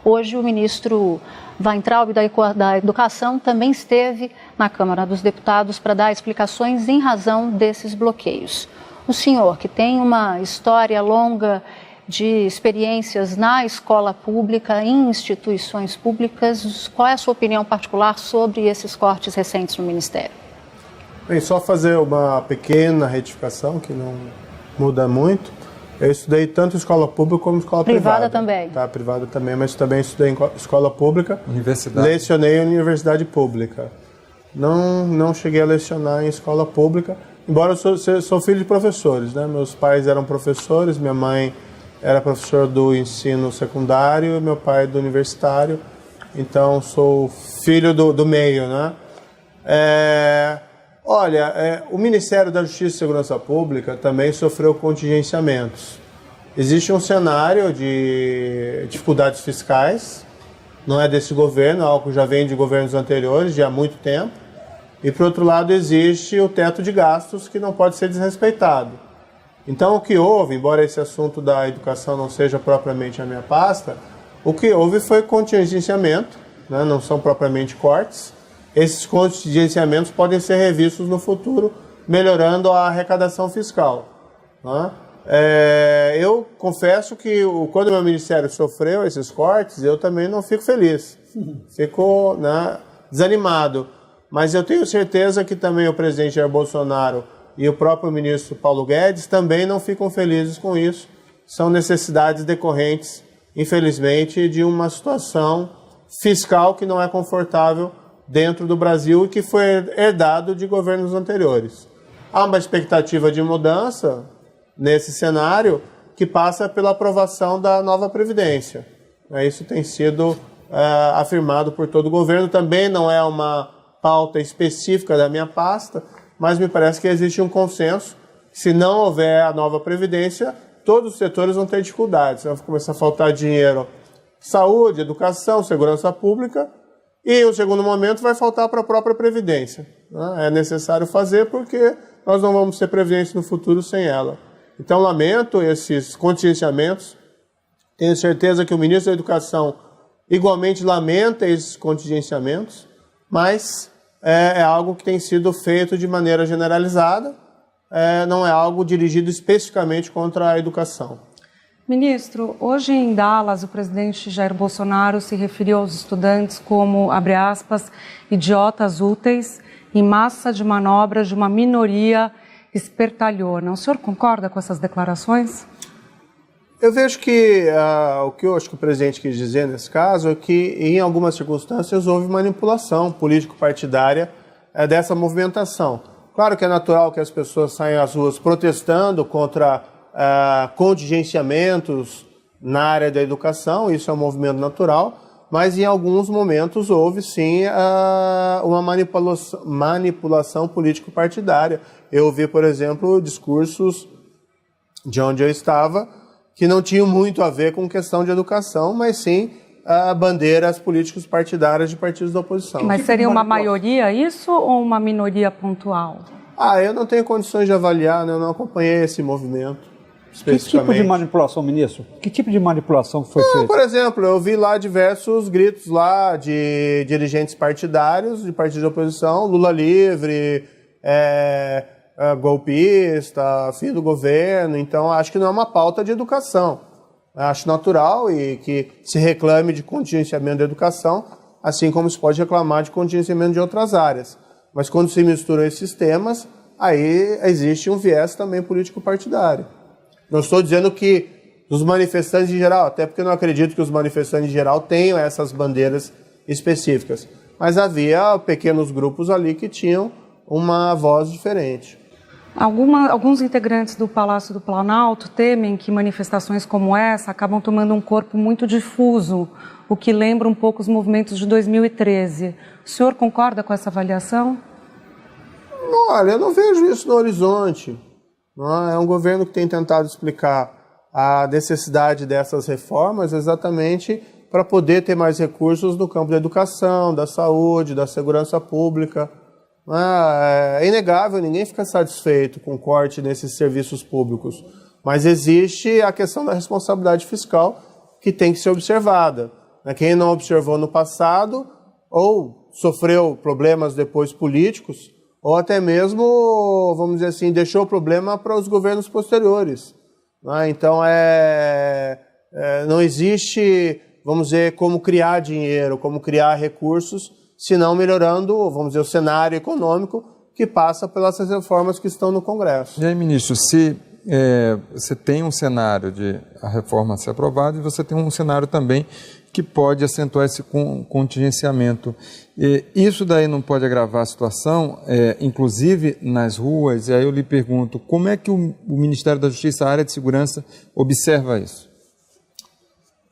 Hoje o ministro Weintraub da Educação também esteve na Câmara dos Deputados para dar explicações em razão desses bloqueios. O senhor, que tem uma história longa de experiências na escola pública, em instituições públicas, qual é a sua opinião particular sobre esses cortes recentes no Ministério? Bem, só fazer uma pequena retificação, que não muda muito. Eu estudei tanto escola pública como escola privada. Também? Tá, privada também, mas também estudei em escola pública. Universidade. Lecionei em universidade pública. Não cheguei a lecionar em escola pública, embora eu sou filho de professores, né? Meus pais eram professores, minha mãe era professor do ensino secundário, meu pai do universitário, então sou filho do meio, né? O Ministério da Justiça e Segurança Pública também sofreu contingenciamentos. Existe um cenário de dificuldades fiscais, não é desse governo, é algo que já vem de governos anteriores, de há muito tempo. E, por outro lado, existe o teto de gastos que não pode ser desrespeitado. Então, o que houve, embora esse assunto da educação não seja propriamente a minha pasta, o que houve foi contingenciamento, né? Não são propriamente cortes. Esses contingenciamentos podem ser revistos no futuro, melhorando a arrecadação fiscal, né? Eu confesso que quando o meu ministério sofreu esses cortes, eu também não fico feliz, fico, né, desanimado. Mas eu tenho certeza que também o presidente Jair Bolsonaro e o próprio ministro Paulo Guedes também não ficam felizes com isso. São necessidades decorrentes, infelizmente, de uma situação fiscal que não é confortável dentro do Brasil e que foi herdado de governos anteriores. Há uma expectativa de mudança nesse cenário que passa pela aprovação da nova Previdência. Isso tem sido afirmado por todo o governo. Também não é uma pauta específica da minha pasta, mas me parece que existe um consenso. Se não houver a nova Previdência, todos os setores vão ter dificuldades. Vai começar a faltar dinheiro, saúde, educação, segurança pública, e o segundo momento vai faltar para a própria Previdência. É necessário fazer porque nós não vamos ter Previdência no futuro sem ela. Então, lamento esses contingenciamentos. Tenho certeza que o ministro da Educação igualmente lamenta esses contingenciamentos, mas é algo que tem sido feito de maneira generalizada, não é algo dirigido especificamente contra a educação. Ministro, hoje em Dallas, o presidente Jair Bolsonaro se referiu aos estudantes como, abre aspas, idiotas úteis em massa de manobras de uma minoria espertalhona. O senhor concorda com essas declarações? Eu vejo que o que eu acho que o presidente quis dizer nesse caso é que, em algumas circunstâncias, houve manipulação político-partidária dessa movimentação. Claro que é natural que as pessoas saiam às ruas protestando contra contingenciamentos na área da educação, isso é um movimento natural, mas em alguns momentos houve sim uma manipulação político-partidária. Eu ouvi, por exemplo, discursos de onde eu estava que não tinham muito a ver com questão de educação, mas sim bandeiras políticos partidárias de partidos da oposição. Mas seria uma maioria isso ou uma minoria pontual? Eu não tenho condições de avaliar, né? Eu não acompanhei esse movimento. Que tipo de manipulação, ministro? Que tipo de manipulação foi feita? Por exemplo, eu vi lá diversos gritos lá de dirigentes partidários, de partidos de oposição, Lula livre, golpista, fim do governo. Então, acho que não é uma pauta de educação. Acho natural e que se reclame de contingenciamento da educação, assim como se pode reclamar de contingenciamento de outras áreas. Mas quando se misturam esses temas, aí existe um viés também político-partidário. Não estou dizendo que dos manifestantes em geral, até porque eu não acredito que os manifestantes em geral tenham essas bandeiras específicas. Mas havia pequenos grupos ali que tinham uma voz diferente. Alguns integrantes do Palácio do Planalto temem que manifestações como essa acabam tomando um corpo muito difuso, o que lembra um pouco os movimentos de 2013. O senhor concorda com essa avaliação? Olha, eu não vejo isso no horizonte. É um governo que tem tentado explicar a necessidade dessas reformas exatamente para poder ter mais recursos no campo da educação, da saúde, da segurança pública. É inegável, ninguém fica satisfeito com o corte nesses serviços públicos. Mas existe a questão da responsabilidade fiscal que tem que ser observada. Quem não observou no passado ou sofreu problemas depois políticos, ou até mesmo, vamos dizer assim, deixou o problema para os governos posteriores. Então, não existe, vamos dizer, como criar dinheiro, como criar recursos, senão melhorando, vamos dizer, o cenário econômico que passa pelas reformas que estão no Congresso. E aí, ministro, se você tem um cenário de a reforma ser aprovada e você tem um cenário também que pode acentuar esse contingenciamento. Isso daí não pode agravar a situação, inclusive nas ruas? E aí eu lhe pergunto, como é que o Ministério da Justiça, a área de segurança, observa isso?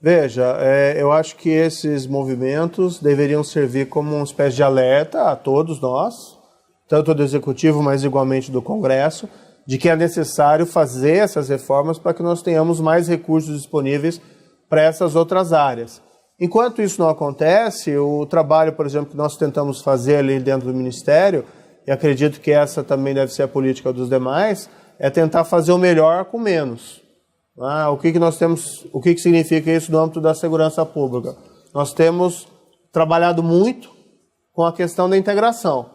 Veja, eu acho que esses movimentos deveriam servir como uma espécie de alerta a todos nós, tanto do Executivo, mas igualmente do Congresso, de que é necessário fazer essas reformas para que nós tenhamos mais recursos disponíveis para essas outras áreas. Enquanto isso não acontece, o trabalho, por exemplo, que nós tentamos fazer ali dentro do Ministério, e acredito que essa também deve ser a política dos demais, é tentar fazer o melhor com menos. O que significa isso no âmbito da segurança pública? Nós temos trabalhado muito com a questão da integração.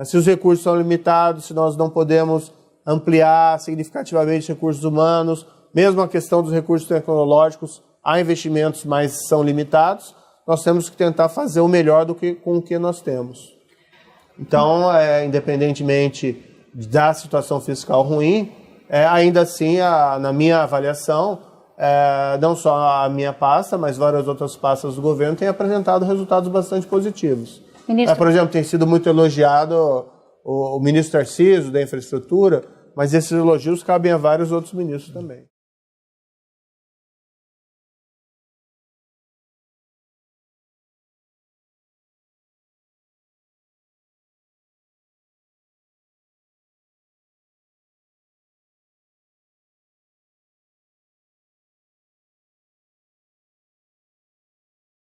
Se os recursos são limitados, se nós não podemos ampliar significativamente recursos humanos, mesmo a questão dos recursos tecnológicos, há investimentos, mas são limitados, nós temos que tentar fazer o melhor com o que nós temos. Então, independentemente da situação fiscal ruim, ainda assim, na minha avaliação, não só a minha pasta, mas várias outras pastas do governo têm apresentado resultados bastante positivos. Por exemplo, tem sido muito elogiado o ministro Tarcísio, da Infraestrutura, mas esses elogios cabem a vários outros ministros também.